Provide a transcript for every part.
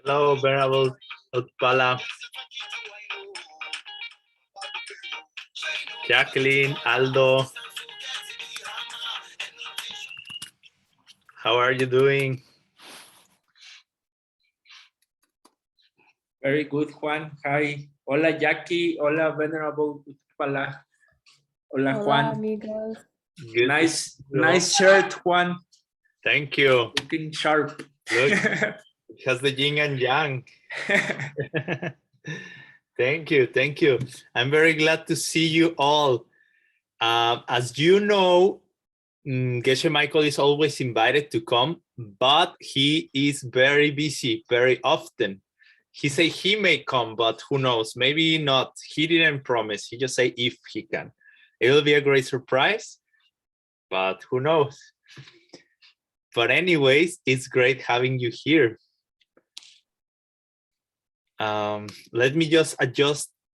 Hello, Venerable Utpala, Jacqueline, Aldo. How are you doing? Very good, Juan. Hi. Hola, Jackie. Hola, Venerable Utpala. Hola, Juan. Amigos. Good. Nice shirt, Juan. Thank you. Looking sharp. Look, it has the yin and yang. Thank you. Thank you. I'm very glad to see you all. As you know, Geshe Michael is always invited to come, but he is very busy very often. He said he may come, but who knows? Maybe not. He didn't promise. He just said if he can. It will be a great surprise, but who knows? But anyways, it's great having you here. Let me just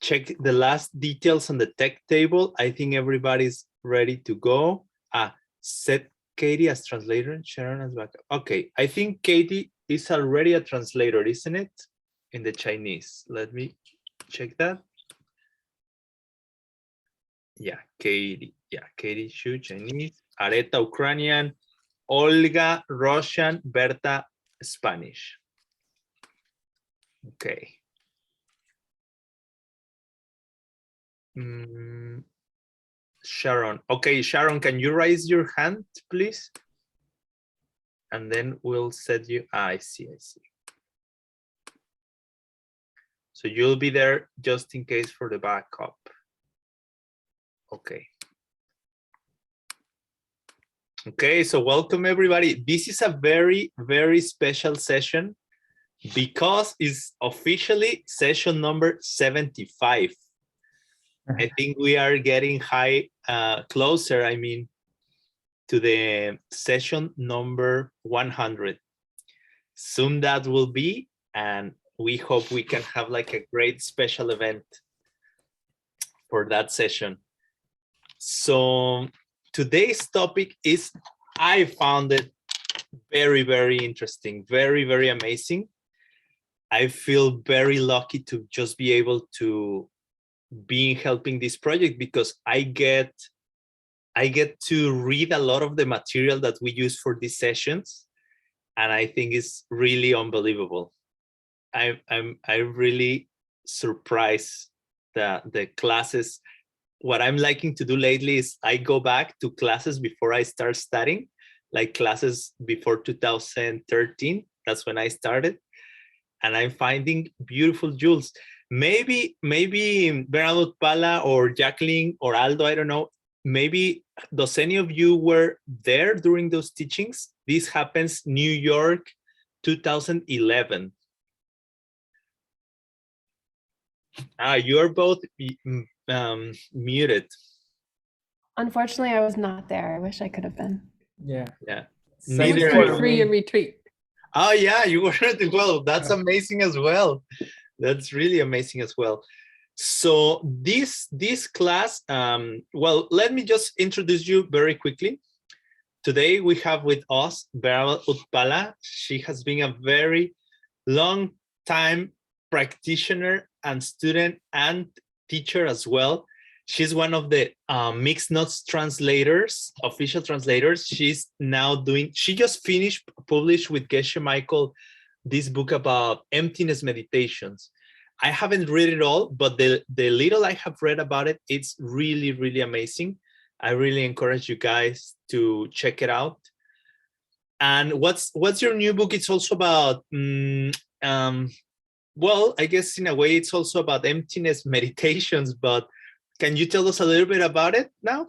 check the last details on the tech table. I think everybody's ready to go. Set Katie as translator, Sharon as backup. Okay, I think Katie is already a translator, isn't it? In the Chinese. Let me check that. Yeah, Katie. Yeah, Katie Shu, Chinese. Areta, Ukrainian. Olga, Russian. Berta, Spanish. Okay. Sharon. Okay, Sharon, can you raise your hand, please? And then we'll set you. I see. So you'll be there just in case for the backup. Okay. Okay, so welcome everybody. This is a very, very special session because it's officially session number 75. I think we are getting closer, I mean, to the session number 100. Soon that will be, and we hope we can have like a great special event for that session. So today's topic is, I found it very, very interesting, very, very amazing. I feel very lucky to just be able to be helping this project because I get to read a lot of the material that we use for these sessions, and I think it's really unbelievable. I'm really surprised that the classes. What I'm liking to do lately is I go back to classes before I start studying, like classes before 2013. That's when I started, and I'm finding beautiful jewels. Maybe Bernardo Pala or Jacqueline or Aldo, I don't know. Maybe does any of you were there during those teachings? This happens New York, 2011. You're both muted. Unfortunately, I was not there. I wish I could have been. Yeah. Neither for free retreat. Oh yeah, you were as well. That's amazing as well. That's really amazing as well. So this class, well, let me just introduce you very quickly. Today we have with us Beryl Utpala. She has been a very long time practitioner and student and teacher as well. She's one of the Mixed Notes translators, official translators. She's now doing, she just finished, published with Geshe Michael, this book about emptiness meditations. I haven't read it all, but the little I have read about it, it's really, really amazing. I really encourage you guys to check it out. And what's your new book? It's also about, well, I guess in a way it's also about emptiness meditations, but can you tell us a little bit about it now?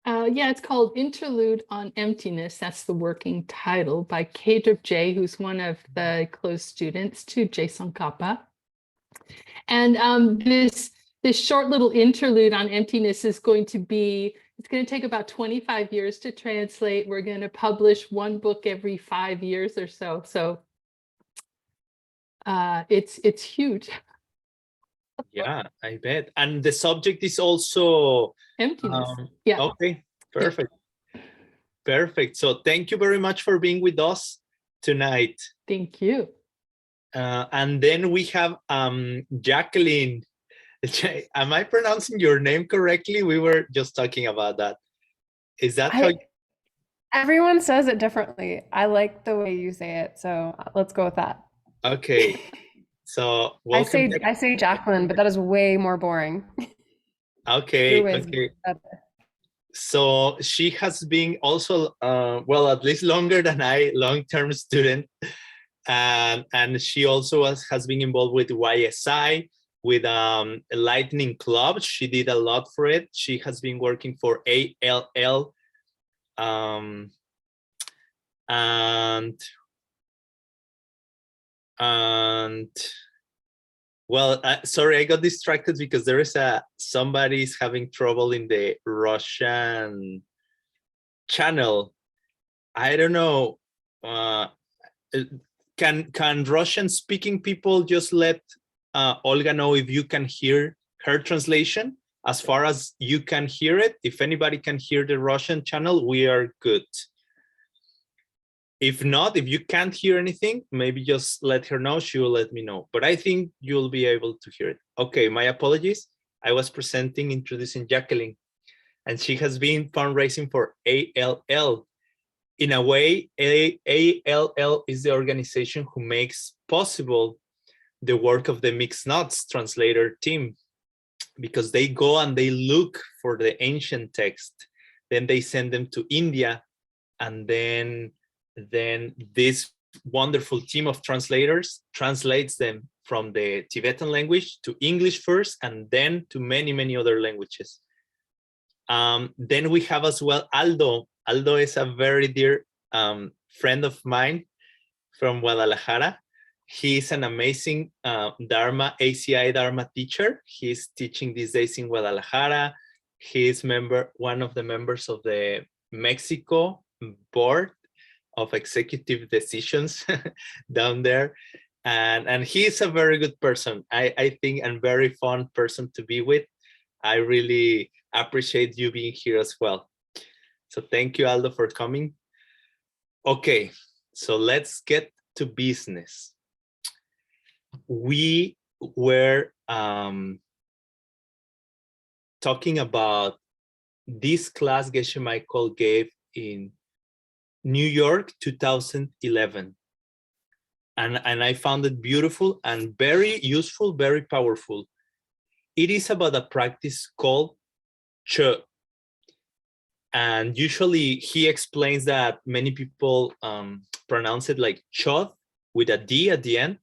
Yeah, it's called Interlude on Emptiness. That's the working title by Kadrip J, who's one of the close students to Jason Kappa. And this short little interlude on emptiness is going to be, it's going to take about 25 years to translate. We're going to publish one book every 5 years or so. So it's huge. Yeah, I bet. And the subject is also emptiness. Yeah. Okay, perfect. Yeah. Perfect. So thank you very much for being with us tonight. Thank you. And then we have Jacqueline. Am I pronouncing your name correctly? We were just talking about that. Is that how? Everyone says it differently. I like the way you say it, so let's go with that. Okay. So welcome. I say Jacqueline, but that is way more boring. Okay. Your way is Okay. better. So she has been also, well, at least longer than I, long-term student. And she also has been involved with YSI, with Lightning Club. She did a lot for it. She has been working for ALL. And well, sorry, I got distracted because there is somebody's having trouble in the Russian channel. I don't know. Can Russian speaking people just let Olga know if you can hear her translation? As far as you can hear it, if anybody can hear the Russian channel, we are good. If not, if you can't hear anything, maybe just let her know, she will let me know. But I think you'll be able to hear it. Okay, my apologies. I was introducing Jacqueline, and she has been fundraising for ALL. In a way, ALL is the organization who makes possible the work of the Mixed Nuts translator team, because they go and they look for the ancient text, then they send them to India, and then this wonderful team of translators translates them from the Tibetan language to English first, and then to many other languages. Then we have as well Aldo. Aldo is a very dear friend of mine from Guadalajara. He's an amazing ACI Dharma teacher. He's teaching these days in Guadalajara. He's one of the members of the Mexico board of executive decisions down there. And he's a very good person, I think, and very fun person to be with. I really appreciate you being here as well. So thank you, Aldo, for coming. Okay, so let's get to business. We were talking about this class Geshe Michael gave in New York, 2011. And I found it beautiful and very useful, very powerful. It is about a practice called Chod. And usually he explains that many people pronounce it like Chod with a D at the end,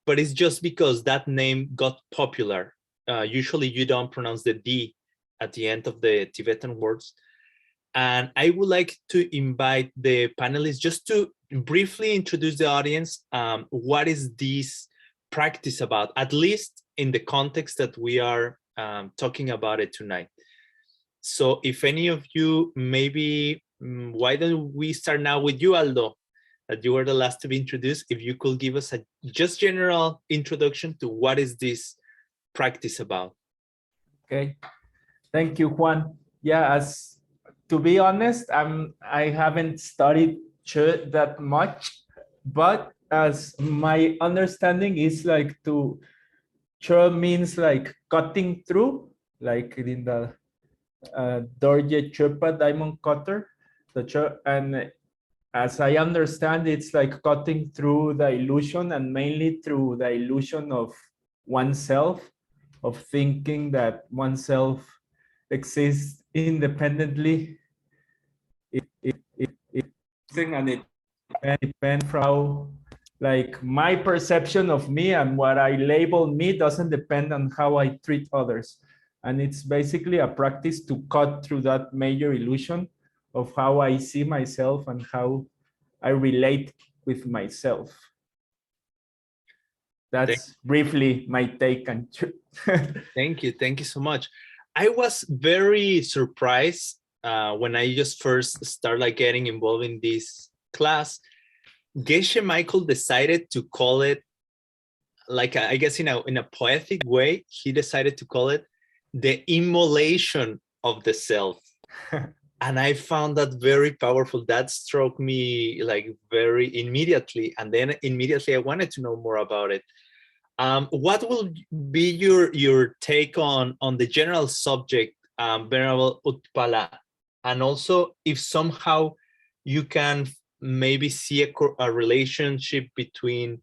but it's just because that name got popular. Usually you don't pronounce the D at the end of the Tibetan words. And I would like to invite the panelists just to briefly introduce the audience. What is this practice about, at least in the context that we are talking about it tonight? So if any of you, maybe, why don't we start now with you, Aldo, that you were the last to be introduced. If you could give us a just general introduction to what is this practice about. Okay, thank you, Juan. Yeah, to be honest, I haven't studied Chod that much, but as my understanding is like Chod means like cutting through, like in the Dorje Chöpa diamond cutter, and as I understand, it's like cutting through the illusion, and mainly through the illusion of oneself, of thinking that oneself exists independently. And it depends from how, like, my perception of me and what I label me doesn't depend on how I treat others. And it's basically a practice to cut through that major illusion of how I see myself and how I relate with myself. That's briefly my take on Chod. Thank you so much. I was very surprised when I just first started getting involved in this class. Geshe Michael decided to call it, like, I guess in a poetic way, he decided to call it the immolation of the self. And I found that very powerful. That struck me like very immediately. And then immediately I wanted to know more about it. What will be your take on the general subject, Venerable Utpala? And also if somehow you can maybe see a relationship between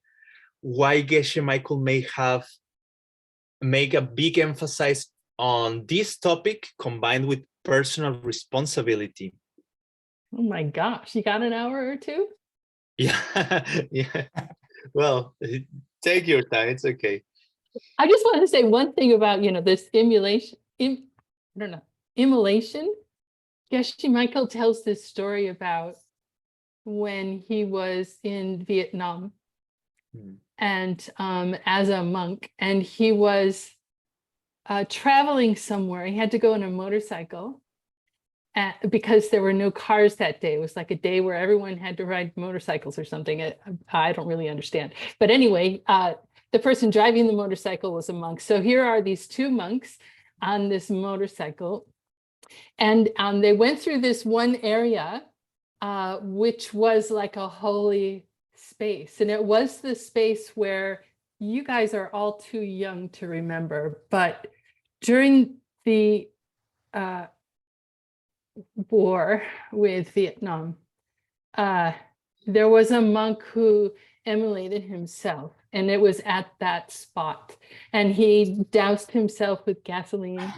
why Geshe Michael may have make a big emphasis on this topic combined with personal responsibility. Oh my gosh, you got an hour or two? Yeah, yeah. Well, take your time. It's okay. I just want to say one thing about, this immolation. Geshe Michael tells this story about when he was in Vietnam and as a monk, and he was traveling somewhere. He had to go on a motorcycle because there were no cars that day. It was like a day where everyone had to ride motorcycles or something. I don't really understand. But anyway, the person driving the motorcycle was a monk. So here are these two monks on this motorcycle. And they went through this one area, which was like a holy space. And it was the space where you guys are all too young to remember. But during the war with Vietnam, there was a monk who immolated himself, and it was at that spot. And he doused himself with gasoline,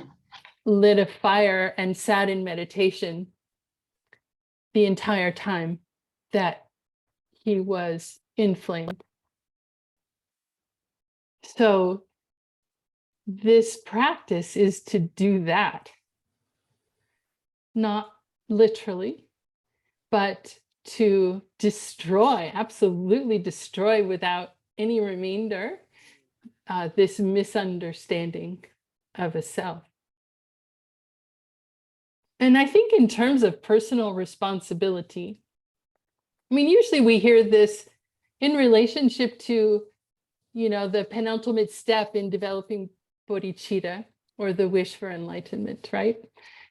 lit a fire, and sat in meditation the entire time that he was inflamed. So this practice is to do that. Not literally, but to destroy, absolutely destroy without any remainder, this misunderstanding of a self. And I think in terms of personal responsibility, I mean, usually we hear this in relationship to, the penultimate step in developing bodhicitta, or the wish for enlightenment, right?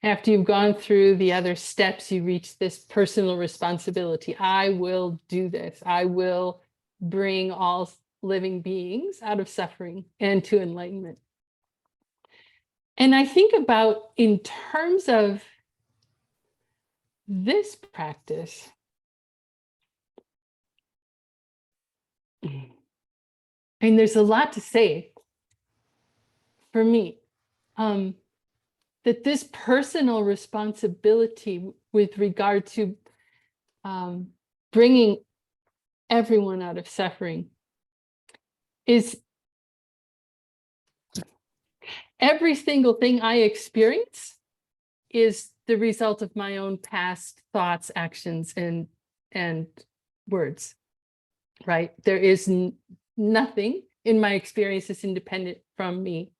After you've gone through the other steps, you reach this personal responsibility. I will do this. I will bring all living beings out of suffering and to enlightenment. And I think about, in terms of this practice, and there's a lot to say for me, that this personal responsibility with regard to bringing everyone out of suffering is every single thing I experience is the result of my own past thoughts, actions, and words, right? There is nothing in my experience that's independent from me.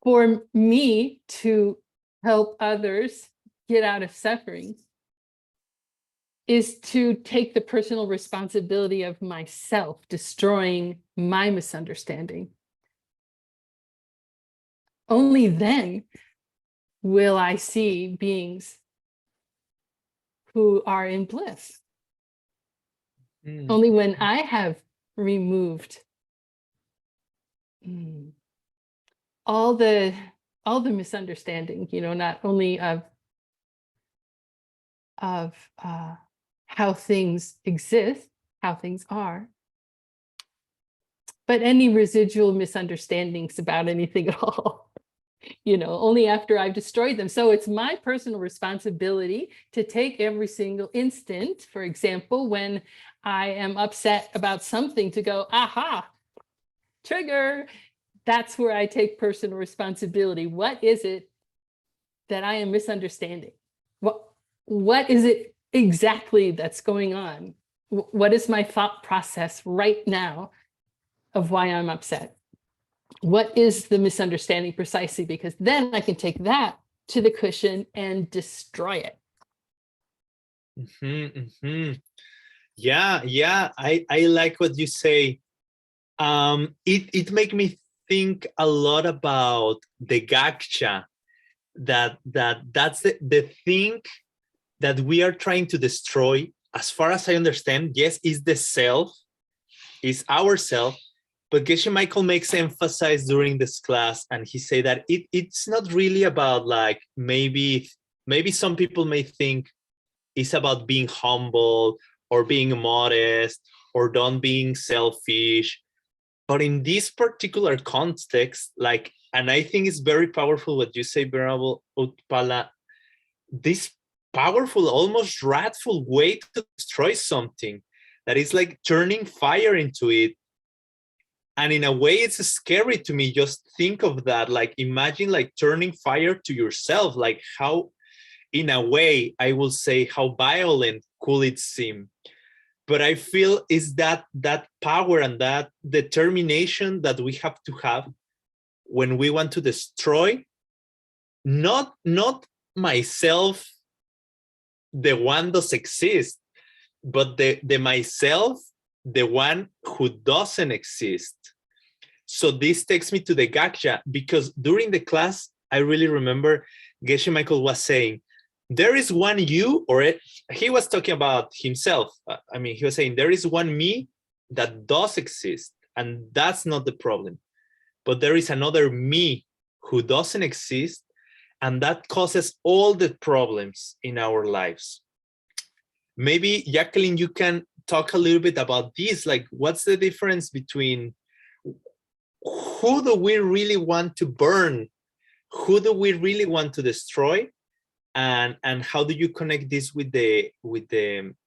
For me to help others get out of suffering is to take the personal responsibility of myself, destroying my misunderstanding. Only then will I see beings who are in bliss. Only when I have removed all the misunderstanding, not only of how things exist, how things are, but any residual misunderstandings about anything at all. Only after I've destroyed them. So it's my personal responsibility to take every single instant, for example, when I am upset about something, to go, aha, trigger. That's where I take personal responsibility. What is it that I am misunderstanding? What is it exactly that's going on? What is my thought process right now of why I'm upset? What is the misunderstanding precisely? Because then I can take that to the cushion and destroy it. Yeah, I like what you say. It make me think a lot about the gaksha, that's the thing that we are trying to destroy, as far as I understand, yes, is the self, is ourself. But Geshe Michael makes emphasize during this class, and he say that it's not really about like, maybe some people may think it's about being humble or being modest or don't being selfish. But in this particular context, like, and I think it's very powerful what you say, Venerable Utpala, this powerful, almost wrathful way to destroy something that is like turning fire into it. And in a way, it's scary to me. Just think of that. Like, imagine like turning fire to yourself. Like, how, in a way, I will say, how violent could it seem? But I feel is that power and that determination that we have to have when we want to destroy, not myself, the one does exist, but the myself, the one who doesn't exist. So this takes me to the Gaksha, because during the class, I really remember Geshe Michael was saying, there is one you, he was talking about himself. I mean, he was saying, there is one me that does exist, and that's not the problem. But there is another me who doesn't exist, and that causes all the problems in our lives. Maybe, Jacqueline, you can talk a little bit about this. Like, what's the difference between who do we really want to burn? Who do we really want to destroy? And how do you connect this with the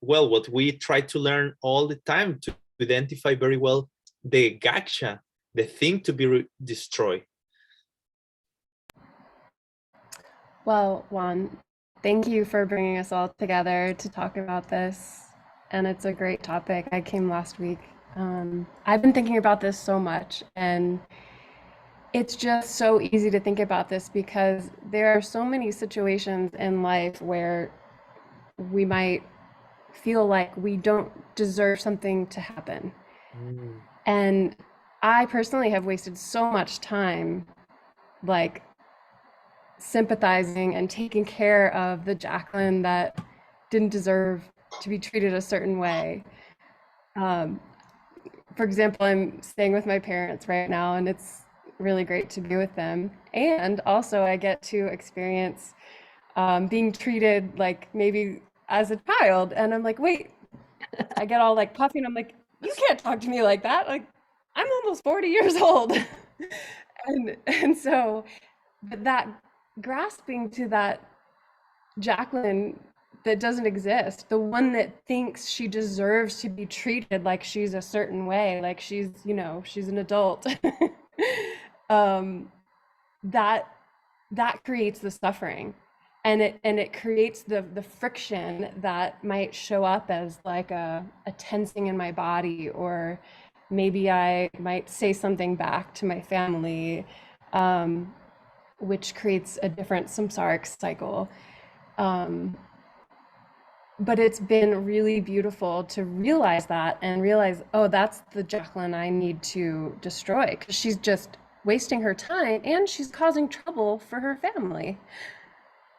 well, what we try to learn all the time, to identify very well the gaksha, the thing to be destroyed? Well, Juan, thank you for bringing us all together to talk about this. And it's a great topic. I came last week. I've been thinking about this so much, and it's just so easy to think about this because there are so many situations in life where we might feel like we don't deserve something to happen. And I personally have wasted so much time like sympathizing and taking care of the Jacqueline that didn't deserve to be treated a certain way. For example, I'm staying with my parents right now, and it's really great to be with them. And also I get to experience being treated like maybe as a child. And I'm like, wait, I get all like puffy and I'm like, you can't talk to me like that. Like, I'm almost 40 years old. and so that grasping to that Jacqueline that doesn't exist, the one that thinks she deserves to be treated like she's a certain way, like she's, you know, she's an adult. That creates the suffering, and it creates the friction that might show up as like a tensing in my body, or maybe I might say something back to my family, which creates a different samsaric cycle. But it's been really beautiful to realize that and realize, oh, that's the Jacqueline I need to destroy, because she's just wasting her time and she's causing trouble for her family.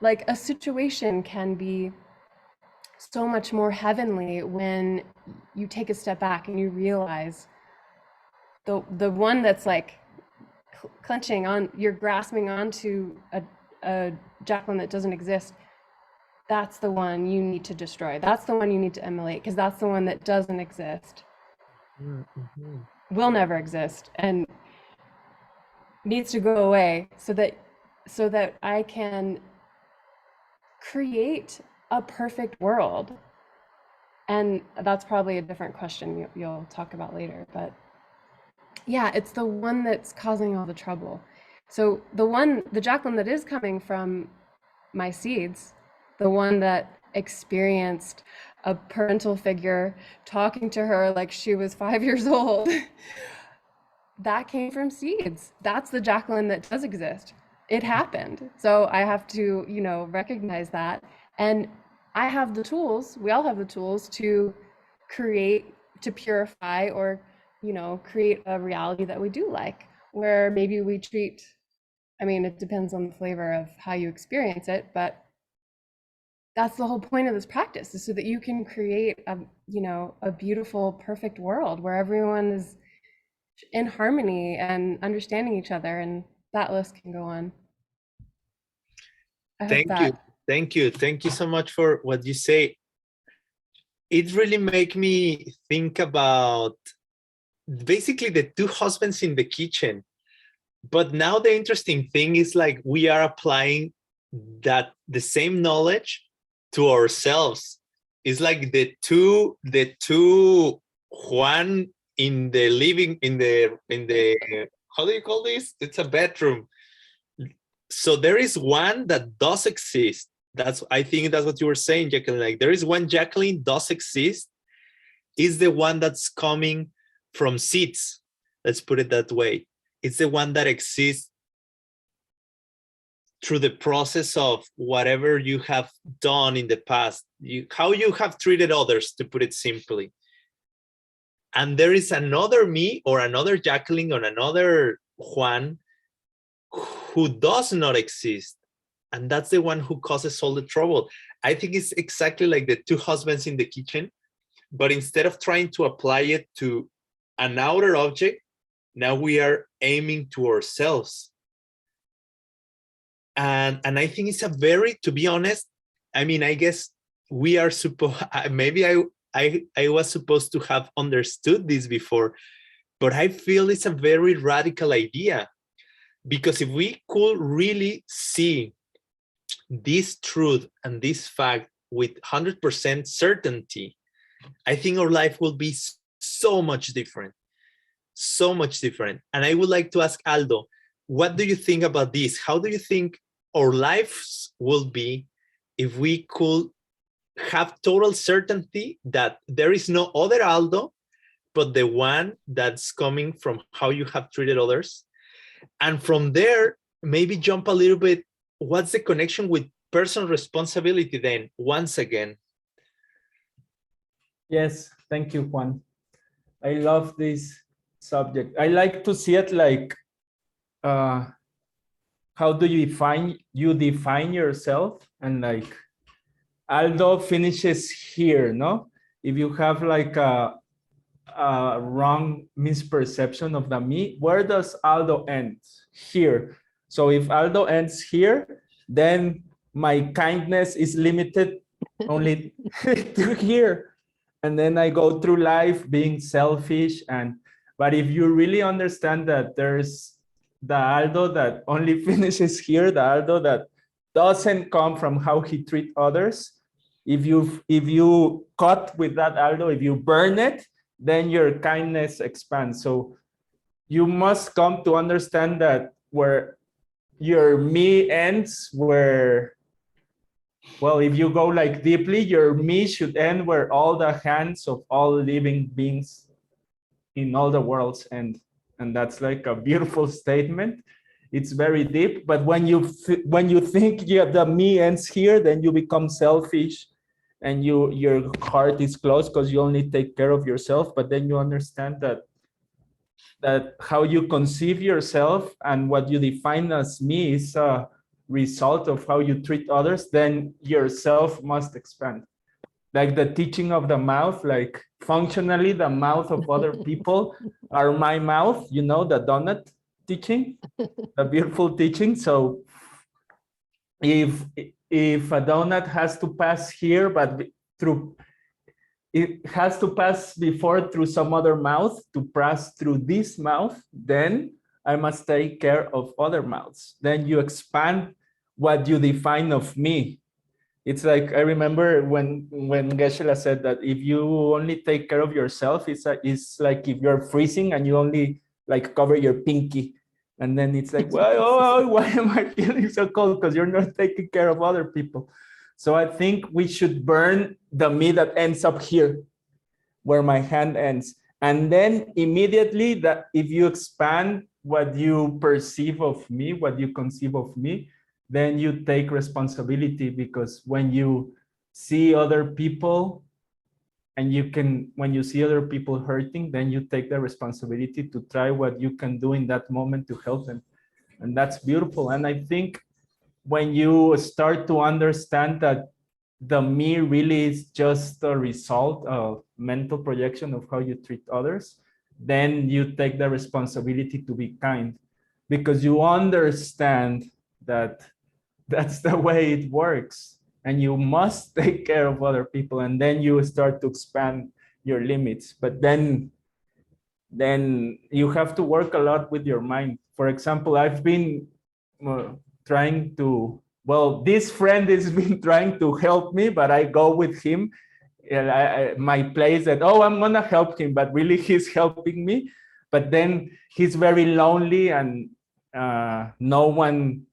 Like, a situation can be so much more heavenly when you take a step back and you realize the one that's like clenching on, you're grasping onto a Jacqueline that doesn't exist. That's the one you need to destroy. That's the one you need to emulate, because that's the one that doesn't exist, will never exist, and needs to go away so that I can create a perfect world. And that's probably a different question you'll talk about later, but yeah, it's the one that's causing all the trouble. So the Jacqueline that is coming from my seeds, the one that experienced a parental figure talking to her like she was 5 years old, that came from seeds. That's the Jacqueline that does exist. It happened. So I have to, you know, recognize that. And I have the tools, we all have the tools to create, to purify, or, you know, create a reality that we do like, where maybe we treat, I mean, it depends on the flavor of how you experience it, but that's the whole point of this practice, is so that you can create a, you know, a beautiful, perfect world where everyone is in harmony and understanding each other, and that list can go on. I hope Thank you. that. Thank you. Thank you so much for what you say. It really make me think about basically the two husbands in the kitchen. But now the interesting thing is, like, we are applying that the same knowledge to ourselves. It's like the two Juan in the living, in the how do you call this? It's a bedroom. So there is one that does exist. I think that's what you were saying, Jacqueline. Like, there is one Jacqueline does exist, is the one that's coming from seeds. Let's put it that way. It's the one that exists through the process of whatever you have done in the past, how you have treated others, to put it simply. And there is another me, or another Jacqueline, or another Juan, who does not exist. And that's the one who causes all the trouble. I think it's exactly like the two husbands in the kitchen, but instead of trying to apply it to an outer object, now we are aiming to ourselves. And I think it's a very, to be honest, I mean, I guess we are supposed, maybe I was supposed to have understood this before, but I feel it's a very radical idea. Because if we could really see this truth and this fact with 100% certainty, I think our life will be so much different. So much different. And I would like to ask Aldo, what do you think about this? How do you think our lives will be if we could have total certainty that there is no other Aldo, but the one that's coming from how you have treated others? And from there, maybe jump a little bit, what's the connection with personal responsibility then, once again? Yes, thank you, Juan. I love this subject. I like to see it like, how do you define yourself? And like, Aldo finishes here, no? If you have like a wrong misperception of the me, where does Aldo end? Here. So if Aldo ends here, then my kindness is limited only to here. And then I go through life being selfish. But if you really understand that there's the Aldo that only finishes here, the Aldo that doesn't come from how he treats others, if you cut with that Aldo, if you burn it, then your kindness expands. So you must come to understand that where your me ends, where, well, if you go like deeply, your me should end where all the hands of all living beings in all the worlds end. And that's like a beautiful statement. It's very deep, but when you think the me ends here, then you become selfish, and your heart is closed because you only take care of yourself. But then you understand that how you conceive yourself and what you define as me is a result of how you treat others. Then yourself must expand. Like the teaching of the mouth, like functionally the mouth of other people are my mouth, you know, the donut teaching, the beautiful teaching. So if a donut has to pass here, but it has to pass before through some other mouth to pass through this mouth, then I must take care of other mouths. Then you expand what you define of me. It's like, I remember when Geshe-la said that if you only take care of yourself, it's like if you're freezing and you only like cover your pinky. And then it's like, well, why am I feeling so cold? Because you're not taking care of other people. So I think we should burn the me that ends up here, where my hand ends. And then immediately, that if you expand what you perceive of me, what you conceive of me, then you take responsibility, because when you see other people and when you see other people hurting, then you take the responsibility to try what you can do in that moment to help them. And that's beautiful. And I think when you start to understand that the me really is just a result of mental projection of how you treat others, then you take the responsibility to be kind, because you understand that that's the way it works, and you must take care of other people, and then you start to expand your limits. But then you have to work a lot with your mind. For example, I've been trying to, well, this friend has been trying to help me, but I go with him. And my place that, oh, I'm gonna help him, but really he's helping me. But then he's very lonely, and no one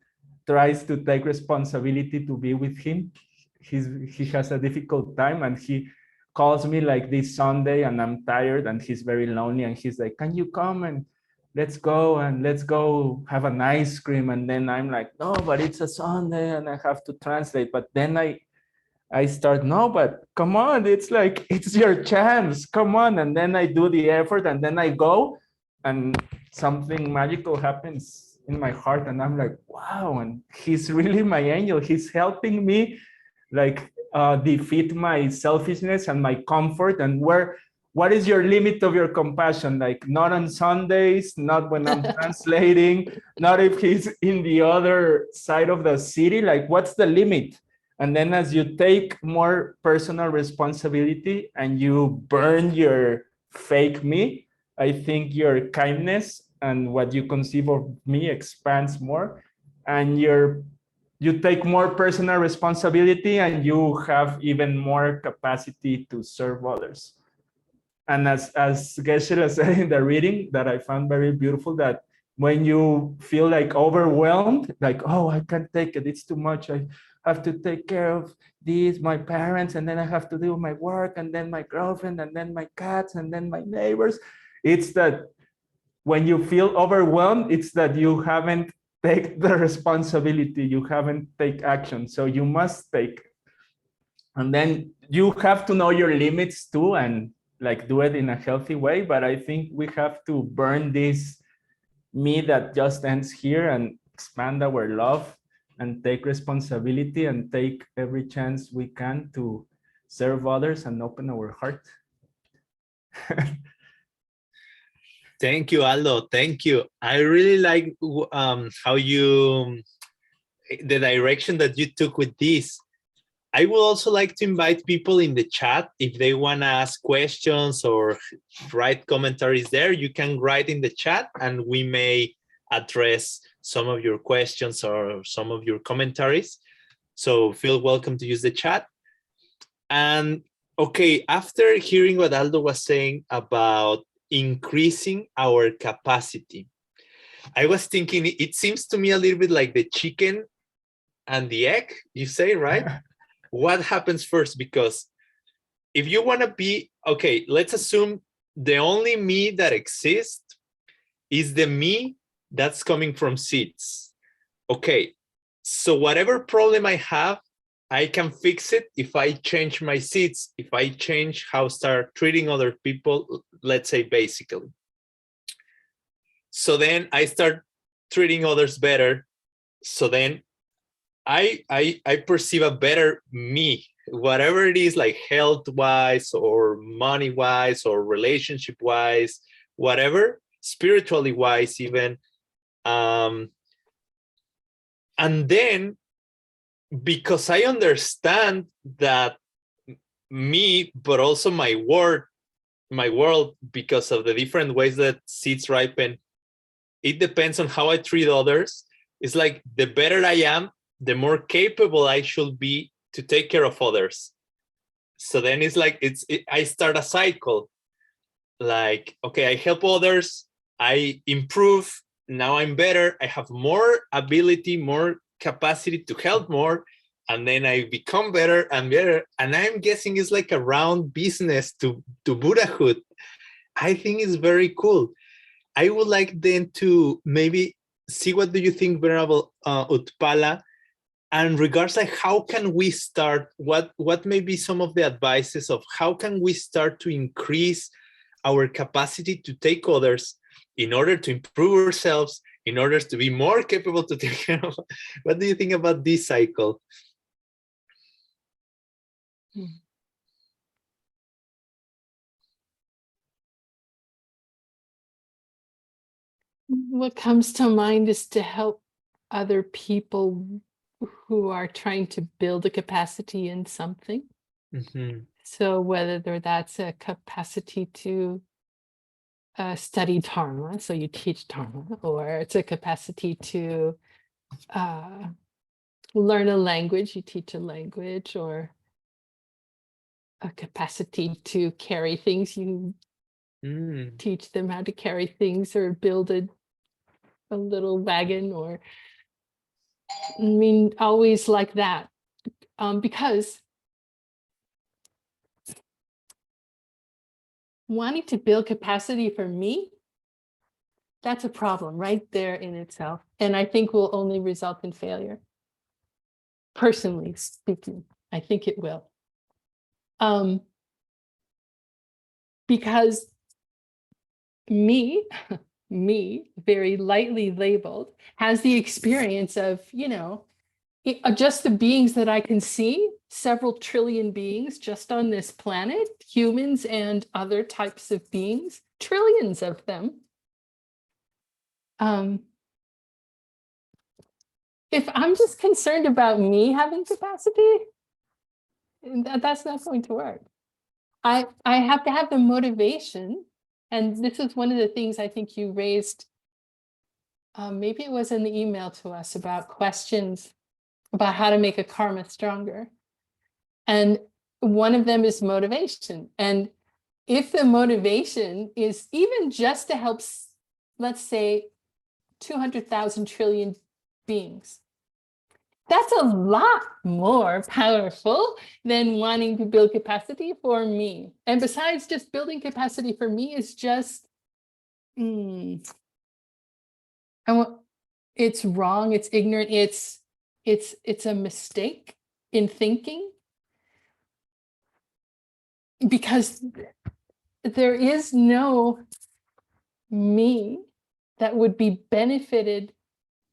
tries to take responsibility to be with him. He has a difficult time, and he calls me like this Sunday, and I'm tired, and he's very lonely, and he's like, can you come and let's go have an ice cream? And then I'm like, no, but it's a Sunday and I have to translate. But then I start, no, but come on, it's like, it's your chance, come on. And then I do the effort, and then I go, and something magical happens in my heart, and I'm like, wow, and he's really my angel. He's helping me like defeat my selfishness and my comfort. And what is your limit of your compassion? Like, not on Sundays, not when I'm translating, not if he's in the other side of the city. Like, what's the limit? And then as you take more personal responsibility and you burn your fake me, I think your kindness and what you conceive of me expands more, and you take more personal responsibility, and you have even more capacity to serve others. And as Geshe said in the reading that I found very beautiful, that when you feel like overwhelmed, like, oh, I can't take it, it's too much, I have to take care of these, my parents, and then I have to do my work, and then my girlfriend, and then my cats, and then my neighbors. It's that when you feel overwhelmed, it's that you haven't take the responsibility, you haven't take action. So you must take, and then you have to know your limits too, and like do it in a healthy way. But I think we have to burn this me that just ends here, and expand our love, and take responsibility, and take every chance we can to serve others and open our heart. Thank you, Aldo. Thank you. I really like how the direction that you took with this. I would also like to invite people in the chat, if they want to ask questions or write commentaries there, you can write in the chat, and we may address some of your questions or some of your commentaries. So feel welcome to use the chat. And okay, after hearing what Aldo was saying about increasing our capacity, I was thinking, it seems to me a little bit like the chicken and the egg, you say, right? What happens first? Because if you want to be, okay, let's assume the only me that exists is the me that's coming from seeds. Okay, so whatever problem I have, I can fix it if I change my seeds, if I change how I start treating other people, let's say basically. So then I start treating others better. So then I perceive a better me, whatever it is, like health-wise or money-wise or relationship-wise, whatever, spiritually-wise even. And then, because I understand that me, but also my world, because of the different ways that seeds ripen, it depends on how I treat others. It's like the better I am, the more capable I should be to take care of others. So then it's like, I start a cycle. Like, okay, I help others, I improve, now I'm better, I have more ability, more capacity to help more, and then I become better and better. And I'm guessing it's like a round business to Buddhahood. I think it's very cool. I would like then to maybe see, what do you think, Venerable Utpala, and regards like how can we start, what may be some of the advices of how can we start to increase our capacity to take others in order to improve ourselves, in order to be more capable to take care of. What do you think about this cycle? What comes to mind is to help other people who are trying to build a capacity in something. So whether that's a capacity to study Dharma, so you teach Dharma, or it's a capacity to learn a language, you teach a language, or a capacity to carry things, you teach them how to carry things, or build a little wagon, or I mean, always like that. Because wanting to build capacity for me, that's a problem right there in itself. And I think will only result in failure. Personally speaking, I think it will. Because me, very lightly labeled, has the experience of, just the beings that I can see, several trillion beings just on this planet, humans and other types of beings, trillions of them. If I'm just concerned about me having capacity, that's not going to work. I have to have the motivation, and this is one of the things I think you raised, maybe it was in the email to us, about questions about how to make a karma stronger. And one of them is motivation. And if the motivation is even just to help, let's say, 200,000 trillion beings, that's a lot more powerful than wanting to build capacity for me. And besides, just building capacity for me is just, it's wrong, it's ignorant, it's a mistake in thinking, because there is no me that would be benefited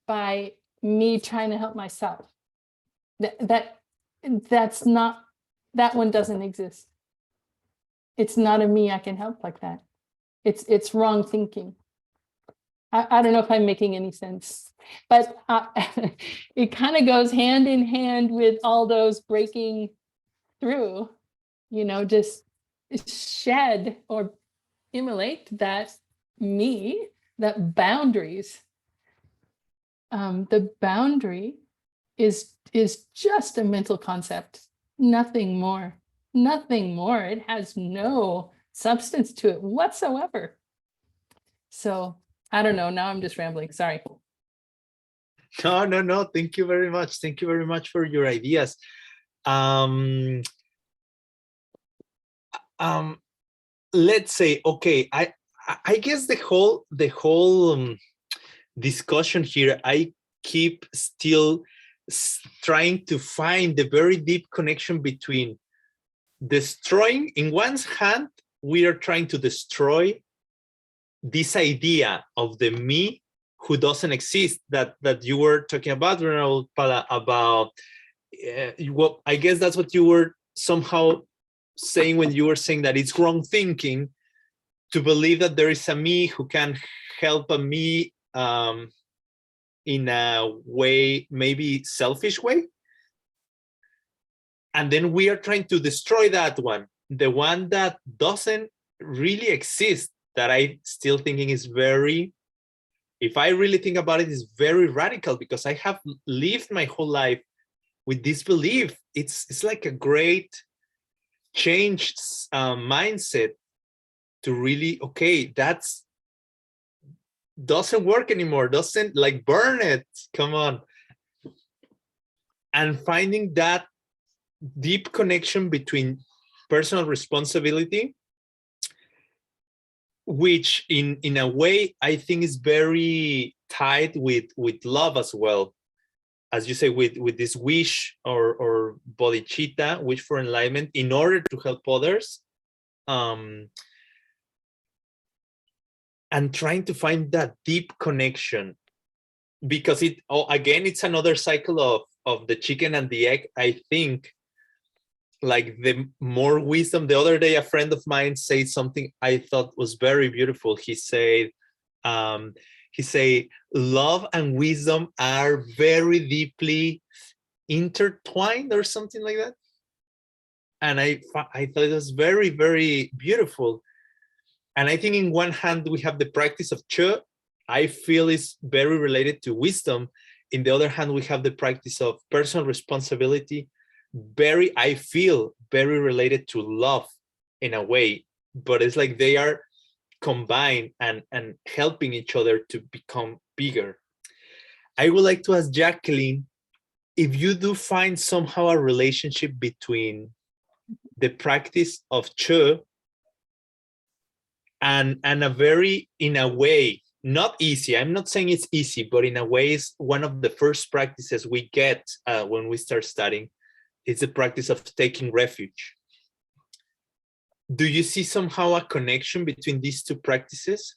by me trying to help myself. That's not, that one doesn't exist. It's not a me I can help like that. It's wrong thinking. I don't know if I'm making any sense, but it kind of goes hand in hand with all those breaking through, just shed or immolate that me, that boundaries. The boundary is just a mental concept, nothing more, nothing more. It has no substance to it whatsoever. So I don't know, now I'm just rambling, sorry. No. Thank you very much. Thank you very much for your ideas. Let's say, okay, I guess the whole discussion here, I keep still trying to find the very deep connection between destroying. In one's hand, we are trying to destroy this idea of the me who doesn't exist, that you were talking about, about well, I guess that's what you were somehow saying when you were saying that it's wrong thinking to believe that there is a me who can help a me in a way, maybe selfish way. And then we are trying to destroy that one, the one that doesn't really exist, that I still thinking is very, if I really think about it, is very radical, because I have lived my whole life with this belief. It's like a great change mindset to really, okay, that's doesn't work anymore, doesn't, like, burn it, come on. And finding that deep connection between personal responsibility, which in a way I think is very tied with love as well, as you say, with this wish or bodhicitta, wish for enlightenment in order to help others, and trying to find that deep connection, because again, it's another cycle of the chicken and the egg, I think, like the more wisdom. The other day, a friend of mine said something I thought was very beautiful. He said, love and wisdom are very deeply intertwined, or something like that. And I thought it was very, very beautiful. And I think in one hand, we have the practice of Chod. I feel is very related to wisdom. In the other hand, we have the practice of personal responsibility. I feel very related to love in a way, but it's like they are combined and helping each other to become bigger. I would like to ask Jacqueline, if you do find somehow a relationship between the practice of Chod and a very, in a way, not easy. I'm not saying it's easy, but in a way, it's one of the first practices we get when we start studying. It's the practice of taking refuge. Do you see somehow a connection between these two practices?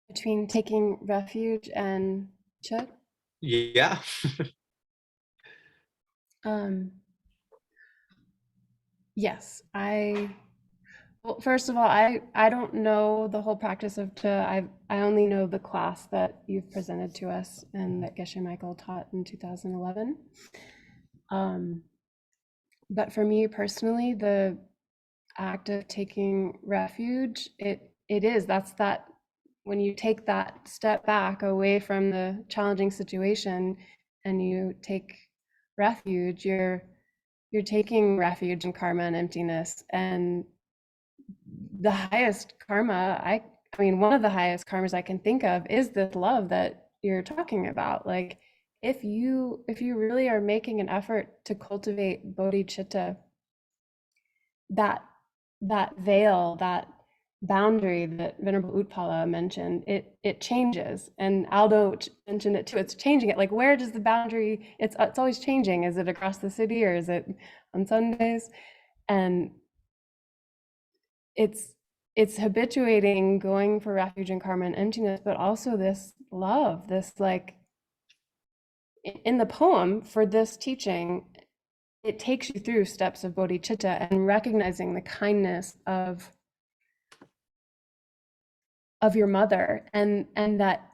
Between taking refuge and Chod? Yeah. Yes, well, first of all, I don't know the whole practice of Chod. I only know the class that you've presented to us and that Geshe Michael taught in 2011. But for me personally, the act of taking refuge, that's that when you take that step back away from the challenging situation and you take refuge, you're taking refuge in karma and emptiness. And the highest karma, I mean, one of the highest karmas I can think of is this love that you're talking about. Like, if you really are making an effort to cultivate bodhicitta, that veil, that boundary that Venerable Utpala mentioned, it changes. And Aldo mentioned it too. It's changing it. Like, where does the boundary? It's always changing. Is it across the city, or is it on Sundays? And it's habituating going for refuge in karma and emptiness, but also this love, this, like, in the poem for this teaching, it takes you through steps of bodhicitta and recognizing the kindness of your mother, and that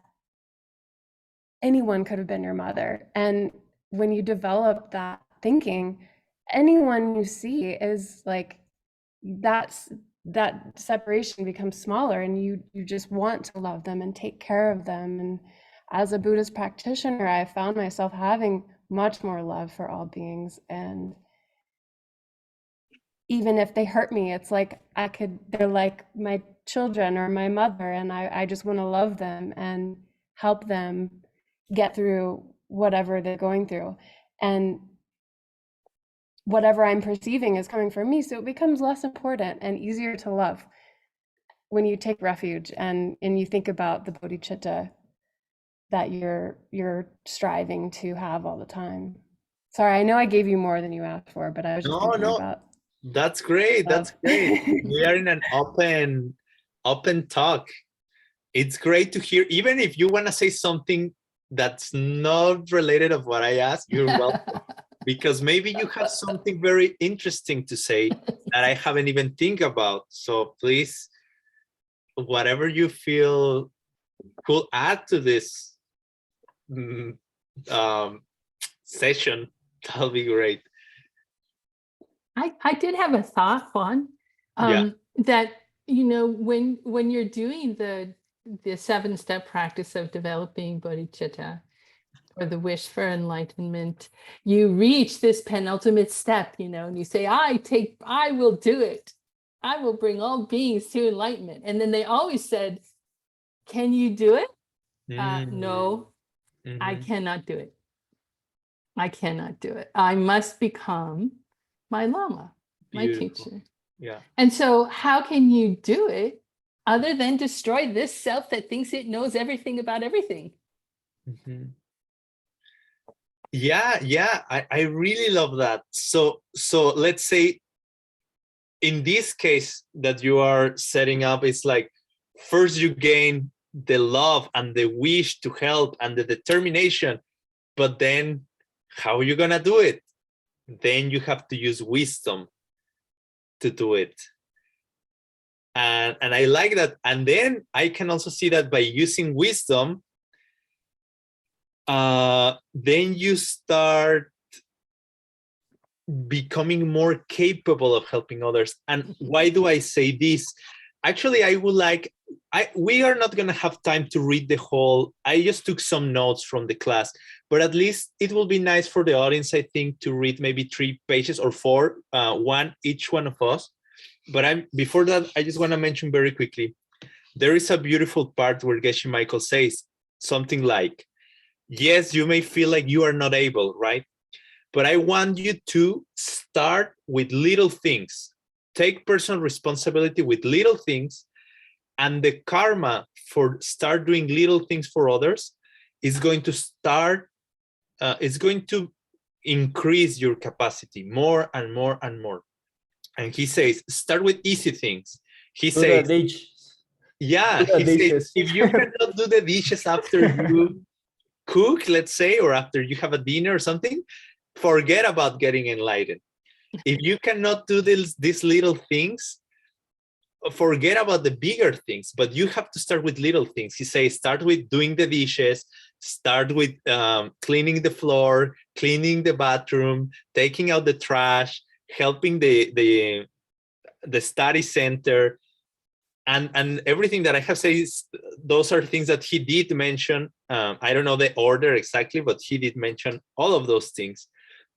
anyone could have been your mother. And when you develop that thinking, anyone you see is like, that separation becomes smaller, and you just want to love them and take care of them. And as a Buddhist practitioner, I found myself having much more love for all beings. And even if they hurt me, it's like they're like my children or my mother, and I just want to love them and help them get through whatever they're going through. And whatever I'm perceiving is coming from me, so it becomes less important and easier to love when you take refuge and you think about the bodhicitta that you're striving to have all the time. Sorry, I know I gave you more than you asked for, but I was just thinking about. That's great. That's great. We are in an open talk. It's great to hear. Even if you want to say something that's not related of what I asked, you're welcome. Because maybe you have something very interesting to say that I haven't even think about. So please, whatever you feel could add to this session, that'll be great. I did have a thought, Juan, that, you know, when you're doing the 7-step practice of developing bodhicitta, or the wish for enlightenment, you reach this penultimate step, you know, and you say, I will do it. I will bring all beings to enlightenment. And then they always said, can you do it? No, I cannot do it. I cannot do it. I must become my Lama, my teacher. Yeah. And so how can you do it other than destroy this self that thinks it knows everything about everything? Yeah, I really love that. So let's say in this case that you are setting up, it's like, first you gain the love and the wish to help and the determination, but then how are you gonna do it? then you have to use wisdom to do it. And I like that. And then I can also see that by using wisdom, then you start becoming more capable of helping others. And why do I say this? Actually, I would like, we are not going to have time to read the whole, I just took some notes from the class, but at least it will be nice for the audience, I think, to read maybe 3 pages or 4, one, each one of us. But before that, I just want to mention very quickly, there is a beautiful part where Geshe Michael says something like, yes, you may feel like you are not able, right? But I want you to start with little things. Take personal responsibility with little things, and the karma for start doing little things for others is going to start, it's going to increase your capacity more and more and more. And he says, start with easy things. He says, yeah, he says, if you cannot do the dishes after you cook, let's say, or after you have a dinner or something, forget about getting enlightened. If you cannot do these little things, forget about the bigger things, but you have to start with little things. He says, start with doing the dishes, start with cleaning the floor, cleaning the bathroom, taking out the trash, helping the study center, and everything that I have said is, those are things that he did mention. I don't know the order exactly, but he did mention all of those things.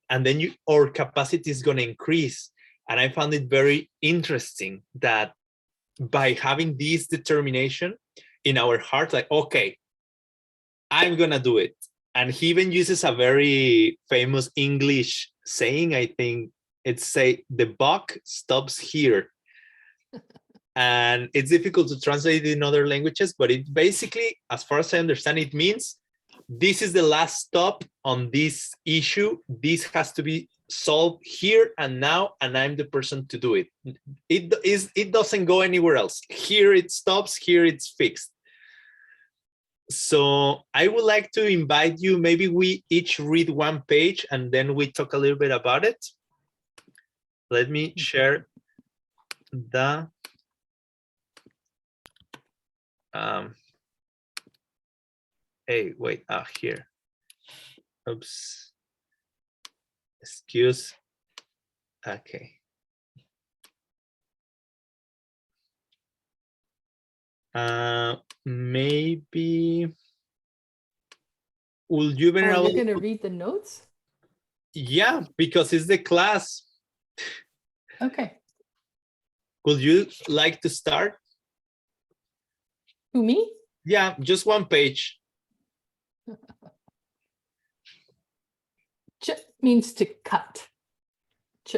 And then our capacity is going to increase. And I found it very interesting that by having this determination in our heart, like, okay, I'm going to do it. And he even uses a very famous English saying, I think it's say, the buck stops here. And it's difficult to translate it in other languages, but it basically, as far as I understand, it means this is the last stop on this issue. This has to be solved here and now, and I'm the person to do it. It doesn't go anywhere else. Here it stops, here it's fixed. So I would like to invite you, maybe we each read 1 page and then we talk a little bit about it. Let me share the hey, wait, here. Oops. Excuse. Okay. Maybe. Will you be able? You're going to read the notes? Yeah, because it's the class. Okay. Would you like to start? Who, me? Yeah, just 1 page. Ch means to cut. Ch.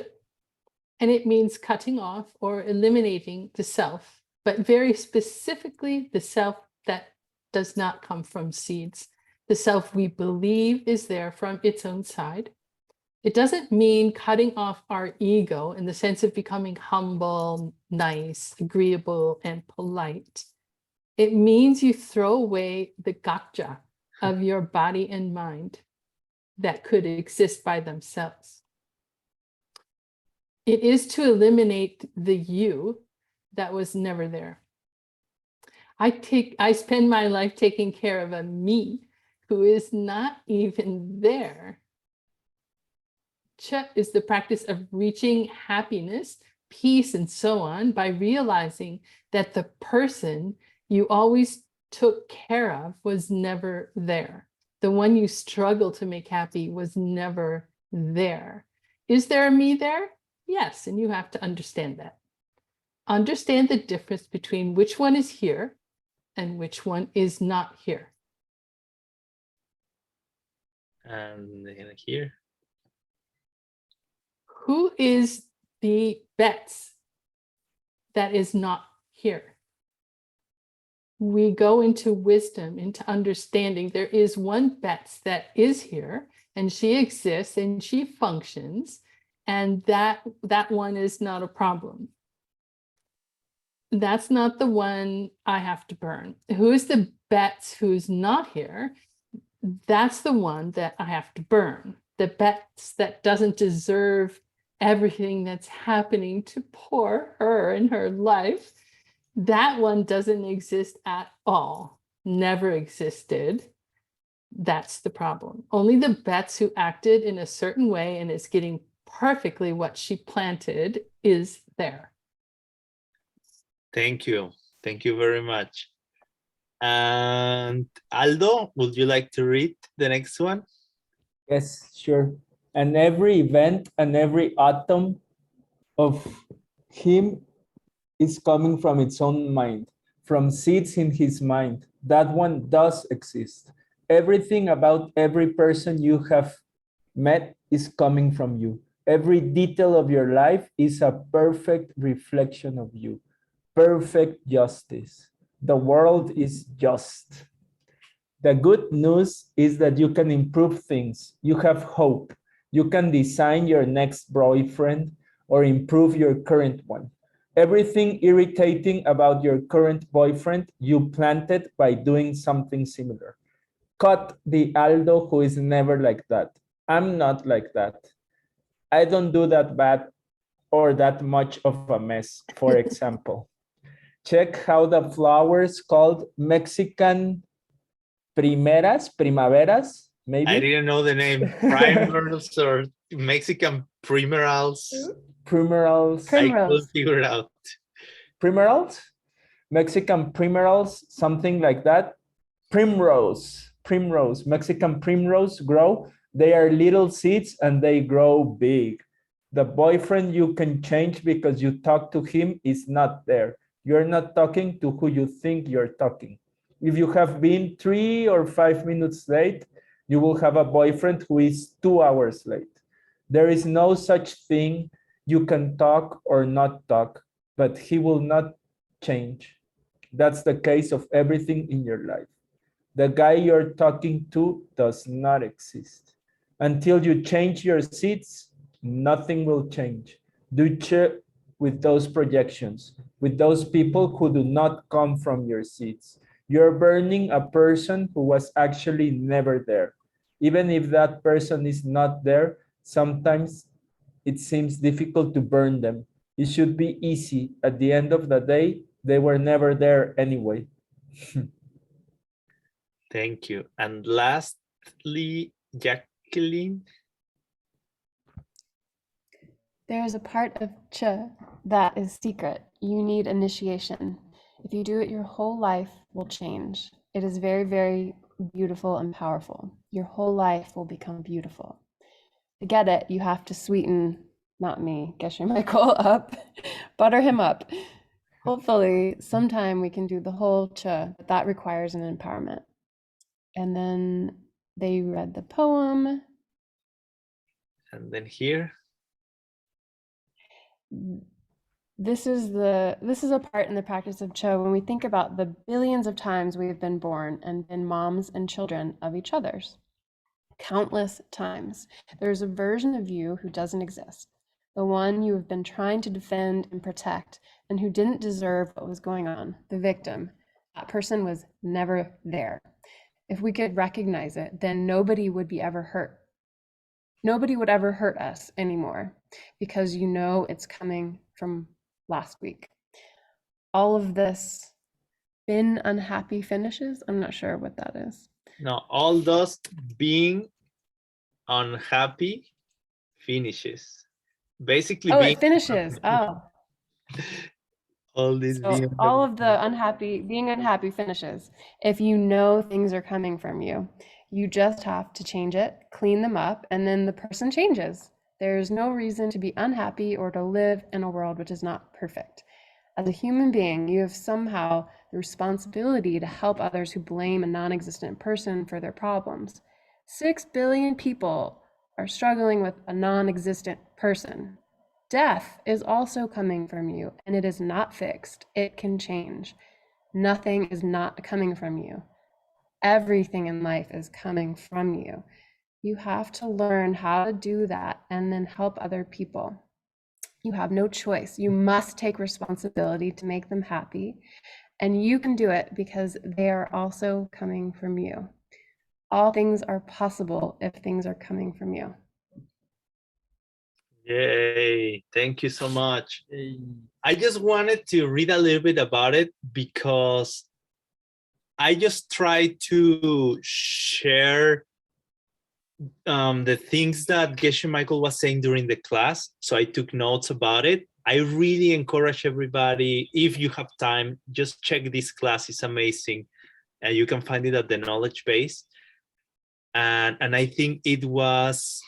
And it means cutting off or eliminating the self, but very specifically the self that does not come from seeds, the self we believe is there from its own side. It doesn't mean cutting off our ego in the sense of becoming humble, nice, agreeable, and polite. It means you throw away the gotcha of your body and mind that could exist by themselves. It is to eliminate the you that was never there. I spend my life taking care of a me who is not even there. Chod is the practice of reaching happiness, peace, and so on by realizing that the person you always took care of was never there. The one you struggle to make happy was never there. Is there a me there? Yes, and you have to understand that. Understand the difference between which one is here and which one is not here. And here. Who is the Betts that is not here? We go into wisdom, into understanding. There is one Betts that is here, and she exists and she functions, and that one is not a problem. That's not the one I have to burn. Who is the Betts who's not here? That's the one that I have to burn. that bets that doesn't deserve everything that's happening to poor her in her life, that one doesn't exist at all, never existed. That's the problem. Only the Bets who acted in a certain way and is getting perfectly what she planted is there. Thank you. Thank you very much. And Aldo, would you like to read the next one? Yes, sure. And every event and every atom of him is coming from its own mind, from seeds in his mind. That one does exist. Everything about every person you have met is coming from you. Every detail of your life is a perfect reflection of you. Perfect justice. The world is just. The good news is that you can improve things. You have hope. You can design your next boyfriend or improve your current one. Everything irritating about your current boyfriend, you planted by doing something similar. Cut the Aldo who is never like that. I'm not like that. I don't do that bad or that much of a mess, for example. Check how the flowers called Mexican primaveras, maybe? I didn't know the name. Primers or Mexican primerals. Primerals. I could Primrose. figure it out. Primerals? Mexican primerals, something like that. Primrose, Mexican primrose grow. They are little seeds and they grow big. The boyfriend you can change because you talk to him is not there. You're not talking to who you think you're talking. If you have been 3 or 5 minutes late, you will have a boyfriend who is 2 hours late. There is no such thing. You can talk or not talk, but he will not change. That's the case of everything in your life. The guy you're talking to does not exist. Until you change your seats, nothing will change. Do check with those projections, with those people who do not come from your seats. You're burning a person who was actually never there. Even if that person is not there, sometimes it seems difficult to burn them. It should be easy. At the end of the day, they were never there anyway. Thank you. And lastly, Jacqueline. There is a part of Ch that is secret. You need initiation. If you do it, your whole life will change. It is very, very beautiful and powerful. Your whole life will become beautiful. To get it, you have to sweeten, not me, Geshe Michael, up, butter him up. Hopefully, sometime we can do the whole Ch, but that requires an empowerment. And then they read the poem. And then here. This is a part in the practice of Cho when we think about the billions of times we have been born and been moms and children of each other's. Countless times. There's a version of you who doesn't exist, the one you have been trying to defend and protect and who didn't deserve what was going on, the victim. That person was never there. If we could recognize it, then nobody would be ever hurt. Nobody would ever hurt us anymore because you know it's coming from last week. All of this been unhappy finishes. I'm not sure what that is. No, all those being unhappy finishes. Basically, Oh, being it finishes. Oh. all this So being all of the being unhappy finishes. If you know things are coming from you, you just have to change it, clean them up, and then the person changes. There's no reason to be unhappy or to live in a world which is not perfect. As a human being, you have somehow the responsibility to help others who blame a non-existent person for their problems. 6 billion people are struggling with a non-existent person. Death is also coming from you, and it is not fixed. It can change. Nothing is not coming from you. Everything in life is coming from you. You have to learn how to do that and then help other people. You have no choice. You must take responsibility to make them happy, and you can do it because they are also coming from you. All things are possible if things are coming from you. Yay, thank you so much. I just wanted to read a little bit about it because I just try to share the things that Geshe Michael was saying during the class. So I took notes about it. I really encourage everybody, if you have time, just check this class. It's amazing. And you can find it at the knowledge base. And I think it was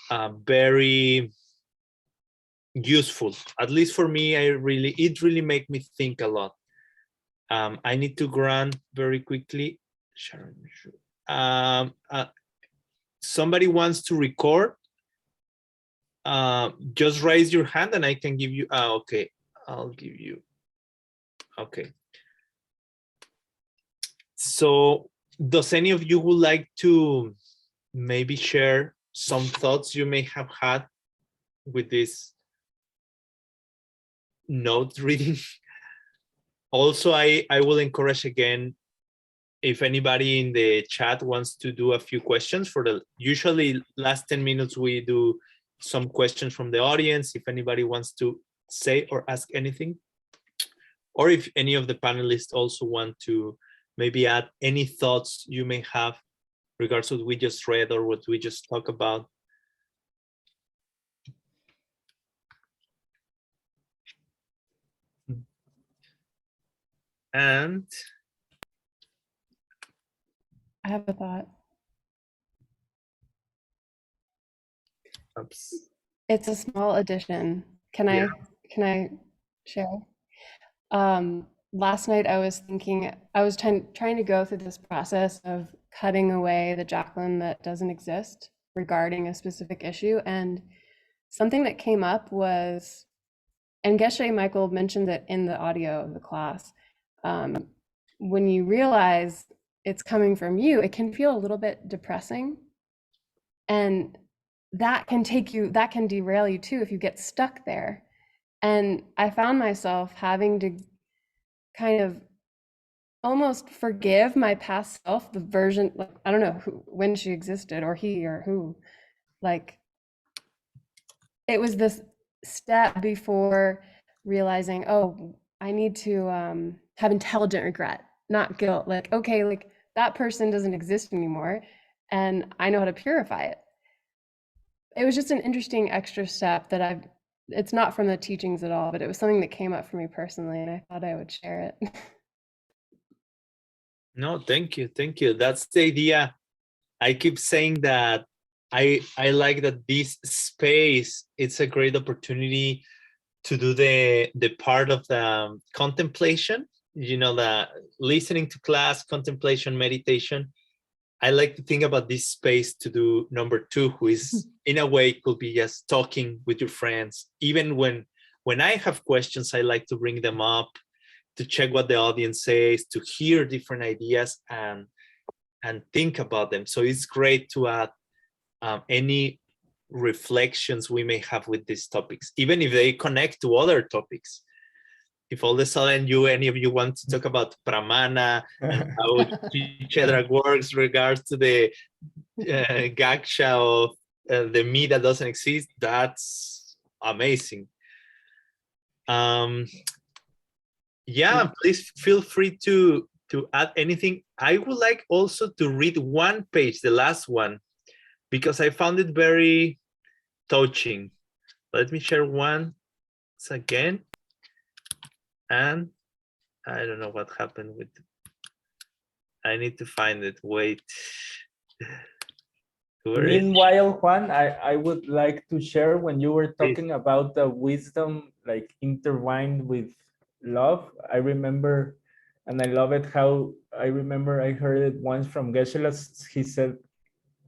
very useful. At least for me, it really made me think a lot. I need to run very quickly. Somebody wants to record, just raise your hand and I can give you, okay, I'll give you, okay. So does any of you would like to maybe share some thoughts you may have had with this note reading? Also, I will encourage again, if anybody in the chat wants to do a few questions for the usually last 10 minutes, we do some questions from the audience. If anybody wants to say or ask anything, or if any of the panelists also want to maybe add any thoughts you may have regards to what we just read or what we just talked about. And I have a thought. oops. It's a small addition. Can I share? Last night I was thinking, I was trying to go through this process of cutting away the Jacqueline that doesn't exist regarding a specific issue. And something that came up was, and Geshe Michael mentioned it in the audio of the class, when you realize it's coming from you, it can feel a little bit depressing. And that can derail you too if you get stuck there. And I found myself having to kind of almost forgive my past self, the version, like, I don't know when she existed or he or who, like, it was this step before realizing, oh, I need to have intelligent regret, not guilt. Like, okay, like that person doesn't exist anymore and I know how to purify it. It was just an interesting extra step that it's not from the teachings at all, but it was something that came up for me personally and I thought I would share it. No, thank you. That's the idea. I keep saying that I like that this space, it's a great opportunity to do the part of the contemplation, you know, the listening to class, contemplation, meditation. I like to think about this space to do number 2, who is in a way could be just talking with your friends. Even when I have questions, I like to bring them up to check what the audience says, to hear different ideas and think about them. So it's great to add any reflections we may have with these topics, even if they connect to other topics. If all of a sudden any of you want to talk about pramana and how Chedra works regards to the gaksha of the me that doesn't exist, that's amazing. Yeah, please feel free to add anything. I would like also to read one page, the last one, because I found it very touching. Let me share one again. And I don't know what happened with, I need to find it. Wait. Meanwhile, Juan, I would like to share when you were talking about the wisdom like intertwined with love. I remember, and I love it how I remember I heard it once from Geshe-la. He said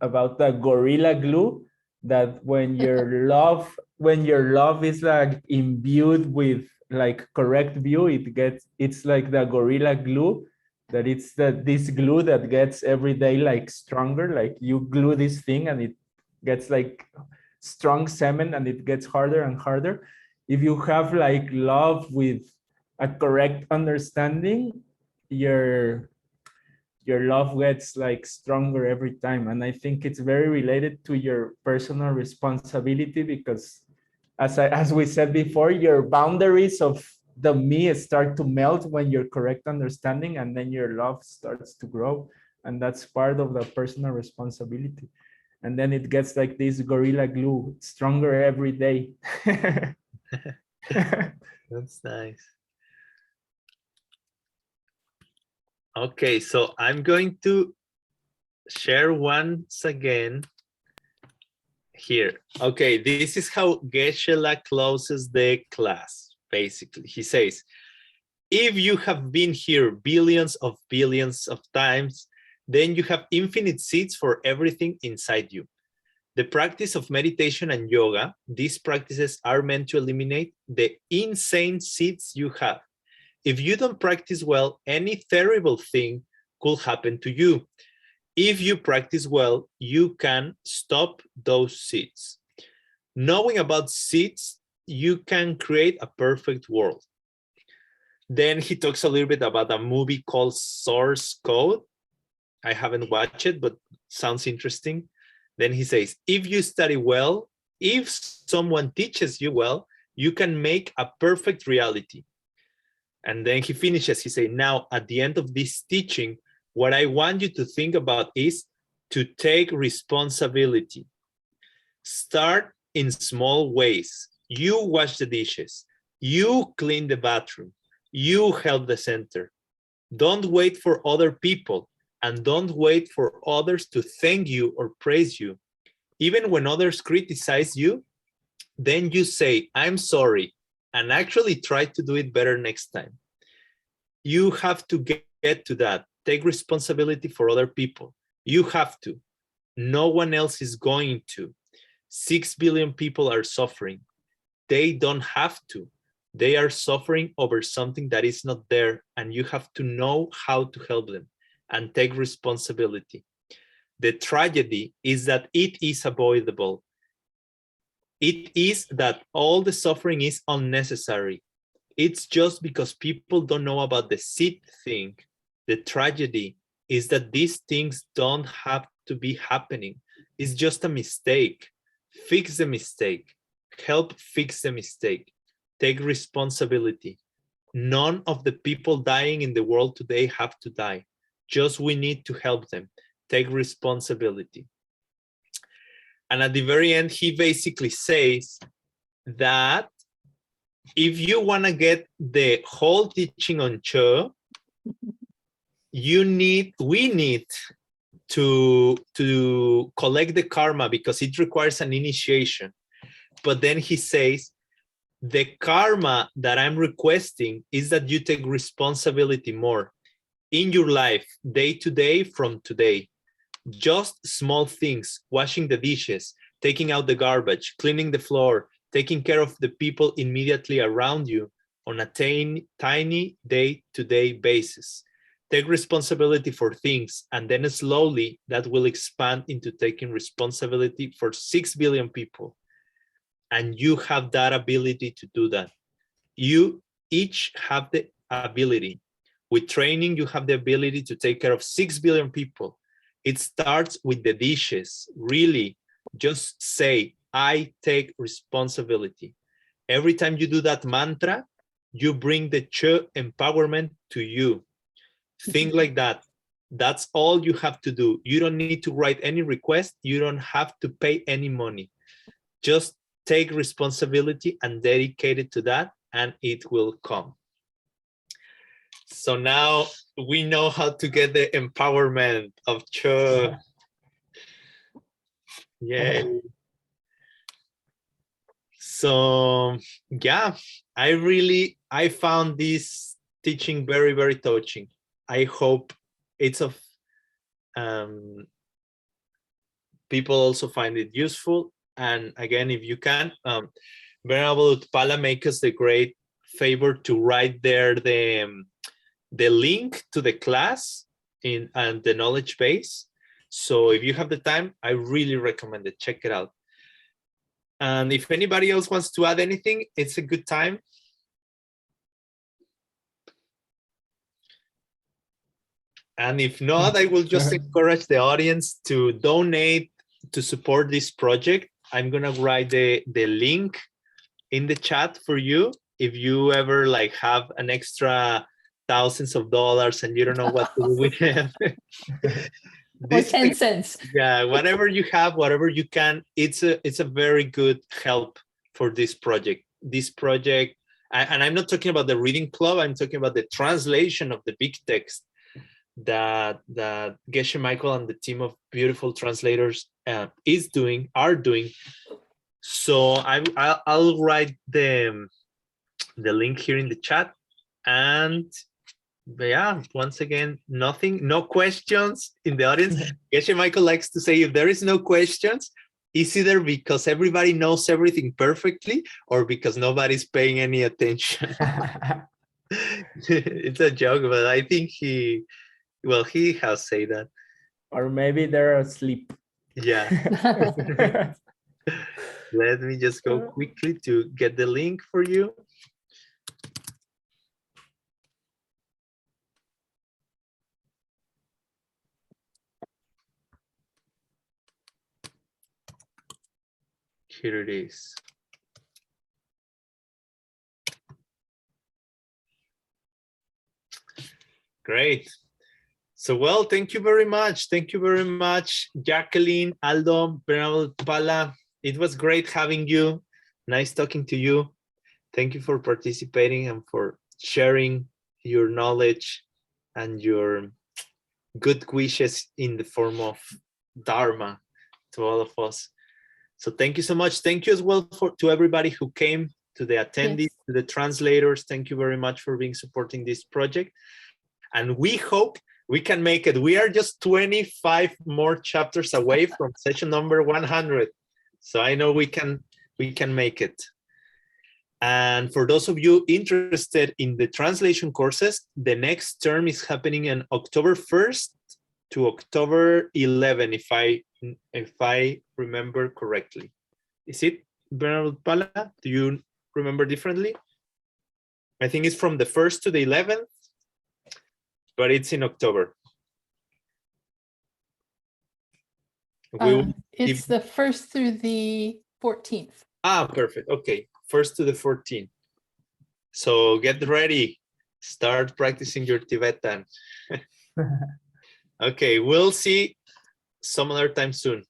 about the gorilla glue, that when your love is like imbued with like correct view, it's like the gorilla glue, that it's this glue that gets every day like stronger. Like you glue this thing and it gets like strong cement and it gets harder and harder. If you have like love with a correct understanding, your love gets like stronger every time. And I think it's very related to your personal responsibility, because as we said before, your boundaries of the me start to melt when your correct understanding, and then your love starts to grow. And that's part of the personal responsibility. And then it gets like this gorilla glue, stronger every day. That's nice. Okay, so I'm going to share once again here. Okay, this is how Geshe-la closes the class, basically. He says, if you have been here billions of times, then you have infinite seeds for everything inside you. The practice of meditation and yoga, these practices are meant to eliminate the insane seeds you have. If you don't practice well, any terrible thing could happen to you. If you practice well, you can stop those seeds. Knowing about seeds, you can create a perfect world. Then he talks a little bit about a movie called Source Code. I haven't watched it, but sounds interesting. Then he says, if you study well, if someone teaches you well, you can make a perfect reality. And then he finishes, he says, now at the end of this teaching, what I want you to think about is to take responsibility. Start in small ways. You wash the dishes, you clean the bathroom, you help the center. Don't wait for other people, and don't wait for others to thank you or praise you. Even when others criticize you, then you say, I'm sorry, and actually try to do it better next time. You have to get to that. Take responsibility for other people. You have to. No one else is going to. 6 billion people are suffering. They don't have to. They are suffering over something that is not there, and you have to know how to help them and take responsibility. The tragedy is that it is avoidable. It is that all the suffering is unnecessary. It's just because people don't know about the seed thing. The tragedy is that these things don't have to be happening. It's just a mistake. Fix the mistake. Help fix the mistake. Take responsibility. None of the people dying in the world today have to die. Just we need to help them. Take responsibility. And at the very end, he basically says that if you want to get the whole teaching on Chod, we need to collect the karma because it requires an initiation. But then he says, the karma that I'm requesting is that you take responsibility more in your life, day to day, from today. Just small things, washing the dishes, taking out the garbage, cleaning the floor, taking care of the people immediately around you on a tiny day-to-day basis. Take responsibility for things, and then slowly that will expand into taking responsibility for 6 billion people. And you have that ability to do that. You each have the ability. With training, you have the ability to take care of 6 billion people. It starts with the dishes. Really, just say, I take responsibility. Every time you do that mantra, you bring the Chod empowerment to you. Think like that. That's all you have to do. You don't need to write any request. You don't have to pay any money. Just take responsibility and dedicate it to that, and it will come. So now we know how to get the empowerment of Chod. Yay. So yeah, I found this teaching very, very touching. I hope it's of people also find it useful. And again, if you can, Venerable Utpala make us the great favor to write there the link to the class and the knowledge base. So if you have the time, I really recommend it. Check it out. And if anybody else wants to add anything, it's a good time. And if not, I will just encourage the audience to donate to support this project. I'm going to write the link in the chat for you. If you ever like have an extra thousands of dollars and you don't know what to do with them. Or 10 cents. Yeah, whatever you have, whatever you can, it's a very good help for this project. This project, and I'm not talking about the reading club, I'm talking about the translation of the big text that Geshe Michael and the team of beautiful translators are doing. So I'll write the link here in the chat. And yeah, once again, no questions in the audience. Geshe Michael likes to say if there is no questions, it's either because everybody knows everything perfectly or because nobody's paying any attention. It's a joke, but I think he has said that. Or maybe they're asleep. Yeah. Let me just go quickly to get the link for you. Here it is. Great. So, well, thank you very much. Thank you very much, Jacqueline, Aldo, Bernal, Pala. It was great having you. Nice talking to you. Thank you for participating and for sharing your knowledge and your good wishes in the form of Dharma to all of us. So thank you so much. Thank you as well to everybody who came, to the attendees, to the translators. Thank you very much for supporting this project. And we hope we can make it. We are just 25 more chapters away from session number 100. So I know we can make it. And for those of you interested in the translation courses, the next term is happening on October 1st to October 11, if I remember correctly. Is it, Bernard Pala? Do you remember differently? I think it's from the 1st to the 11th, but it's in October. It's the 1st through the 14th. Ah, perfect. Okay, 1st to the 14th. So get ready. Start practicing your Tibetan. Okay, we'll see some other time soon.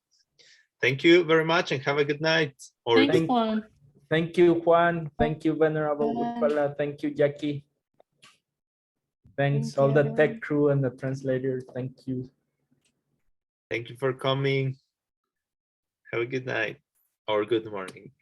Thank you very much and have a good night. Thanks, Juan. Thank you, Juan. Thank you, Venerable Utpala. Thank you, Jackie. Thanks, all the tech crew and the translators. Thank you. Thank you for coming. Have a good night or good morning.